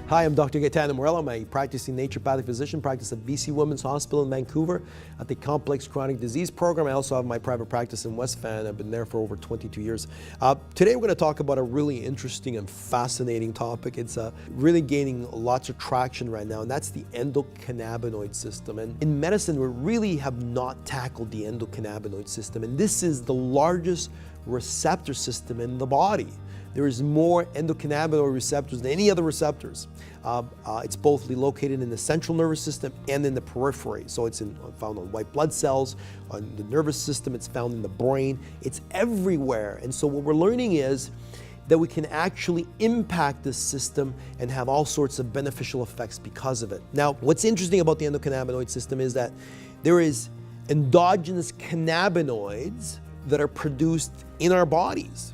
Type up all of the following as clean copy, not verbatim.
Hi, I'm Dr. Gaetano Morello. I'm a practicing naturopathic physician, practice at BC Women's Hospital in Vancouver at the Complex Chronic Disease Program. I also have my private practice in West Van. I've been there for over 22 years. Today we're going to talk about a really interesting and fascinating topic. It's really gaining lots of traction right now, and that's the endocannabinoid system. And in medicine, we really have not tackled the endocannabinoid system, and this is the largest receptor system in the body. There is more endocannabinoid receptors than any other receptors. It's both located in the central nervous system and in the periphery. So it's found on white blood cells, on the nervous system, it's found in the brain, it's everywhere. And so what we're learning is that we can actually impact this system and have all sorts of beneficial effects because of it. Now, what's interesting about the endocannabinoid system is that there is endogenous cannabinoids that are produced in our bodies.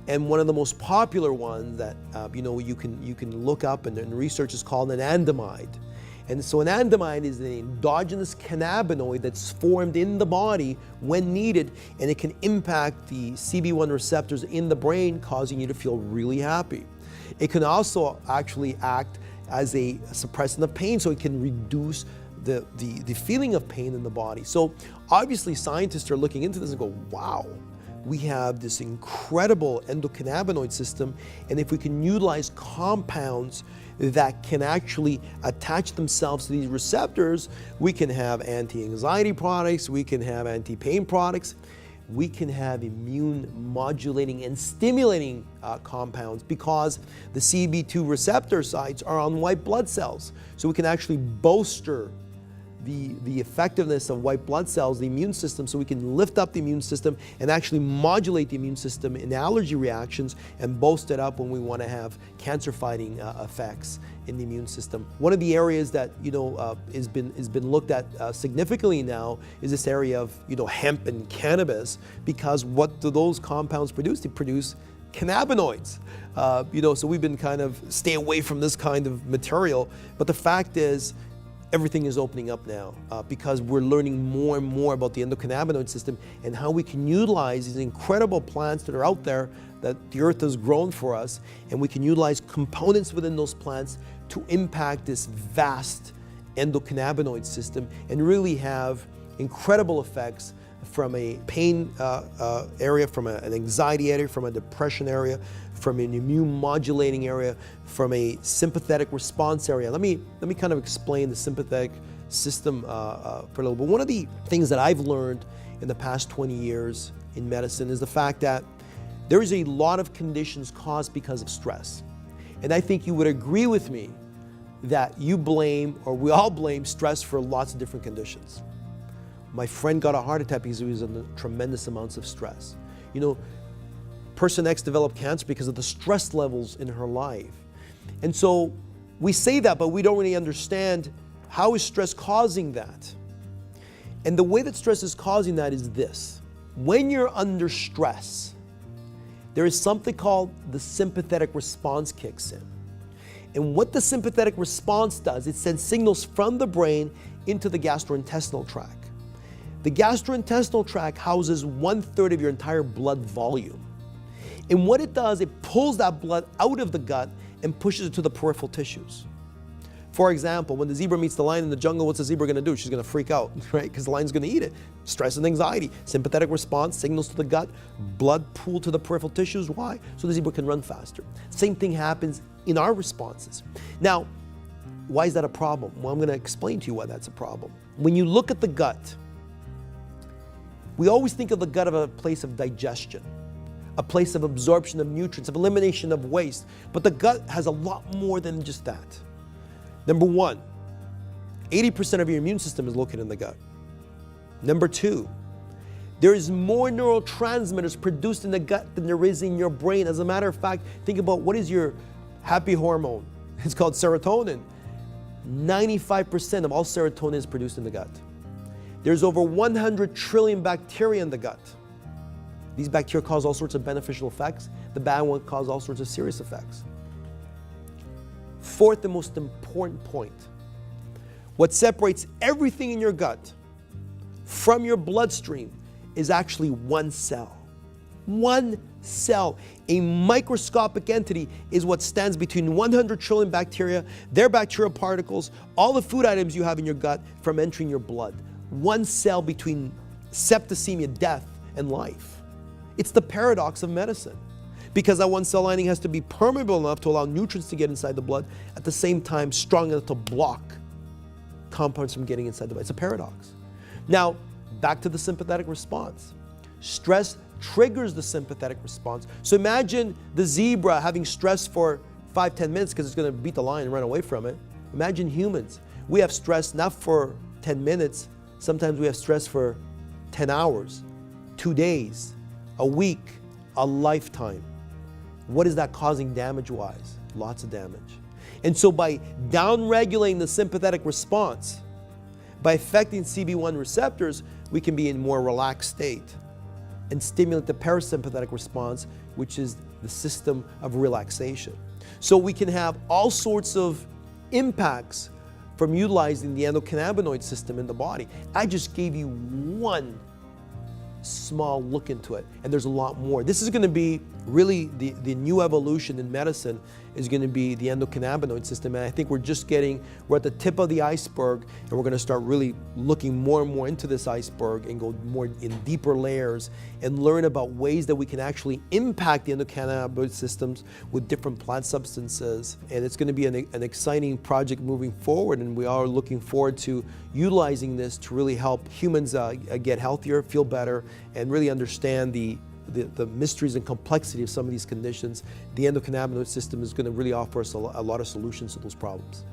And one of the most popular ones that you can look up and research is called an anandamide. And so an anandamide is an endogenous cannabinoid that's formed in the body when needed, and it can impact the CB1 receptors in the brain, causing you to feel really happy. It can also actually act as a suppressant of pain, so it can reduce the feeling of pain in the body. So obviously scientists are looking into this and go, wow, we have this incredible endocannabinoid system, and if we can utilize compounds that can actually attach themselves to these receptors, we can have anti-anxiety products, we can have anti-pain products, we can have immune modulating and stimulating compounds, because the CB2 receptor sites are on white blood cells. So we can actually bolster the effectiveness of white blood cells, the immune system, so we can lift up the immune system and actually modulate the immune system in allergy reactions and boost it up when we want to have cancer-fighting effects in the immune system. One of the areas that has been looked at significantly now is this area of hemp and cannabis, because what do those compounds produce? They produce cannabinoids. So we've been kind of stay away from this kind of material, but the fact is, everything is opening up now because we're learning more and more about the endocannabinoid system and how we can utilize these incredible plants that are out there that the earth has grown for us, and we can utilize components within those plants to impact this vast endocannabinoid system and really have incredible effects from a pain area, from an anxiety area, from a depression area, from an immune modulating area, from a sympathetic response area. Let me kind of explain the sympathetic system for a little bit. One of the things that I've learned in the past 20 years in medicine is the fact that there is a lot of conditions caused because of stress. And I think you would agree with me that you blame, or we all blame, stress for lots of different conditions. My friend got a heart attack because he was under tremendous amounts of stress. Person X developed cancer because of the stress levels in her life. And so we say that, but we don't really understand how is stress causing that. And the way that stress is causing that is this. When you're under stress, there is something called the sympathetic response kicks in. And what the sympathetic response does, it sends signals from the brain into the gastrointestinal tract. The gastrointestinal tract houses 1/3 of your entire blood volume. And what it does, it pulls that blood out of the gut and pushes it to the peripheral tissues. For example, when the zebra meets the lion in the jungle, what's the zebra going to do? She's going to freak out, right? Because the lion's going to eat it. Stress and anxiety, sympathetic response, signals to the gut, blood pool to the peripheral tissues. Why? So the zebra can run faster. Same thing happens in our responses. Now, why is that a problem? Well, I'm going to explain to you why that's a problem. When you look at the gut, we always think of the gut as a place of digestion, a place of absorption of nutrients, of elimination of waste. But the gut has a lot more than just that. Number one, 80% of your immune system is located in the gut. Number two, there is more neurotransmitters produced in the gut than there is in your brain. As a matter of fact, think about what is your happy hormone. It's called serotonin. 95% of all serotonin is produced in the gut. There's over 100 trillion bacteria in the gut. These bacteria cause all sorts of beneficial effects. The bad ones cause all sorts of serious effects. Fourth and most important point, what separates everything in your gut from your bloodstream is actually one cell. One cell, a microscopic entity, is what stands between 100 trillion bacteria, their bacterial particles, all the food items you have in your gut from entering your blood. One cell between septicemia, death, and life. It's the paradox of medicine. Because that one cell lining has to be permeable enough to allow nutrients to get inside the blood, at the same time strong enough to block compounds from getting inside the blood. It's a paradox. Now, back to the sympathetic response. Stress triggers the sympathetic response. So imagine the zebra having stress for 5-10 minutes because it's going to beat the lion and run away from it. Imagine humans. We have stress not for 10 minutes. Sometimes we have stress for 10 hours, 2 days, a week, a lifetime. What is that causing damage-wise? Lots of damage. And so by down-regulating the sympathetic response, by affecting CB1 receptors, we can be in a more relaxed state and stimulate the parasympathetic response, which is the system of relaxation. So we can have all sorts of impacts from utilizing the endocannabinoid system in the body. I just gave you one small look into it, and there's a lot more. This is going to be really the new evolution in medicine, is going to be the endocannabinoid system, and I think we're at the tip of the iceberg, and we're going to start really looking more and more into this iceberg and go more in deeper layers and learn about ways that we can actually impact the endocannabinoid systems with different plant substances. And it's going to be an exciting project moving forward, and we are looking forward to utilizing this to really help humans get healthier, feel better, and really understand the mysteries and complexity of some of these conditions. The endocannabinoid system is going to really offer us a lot of solutions to those problems.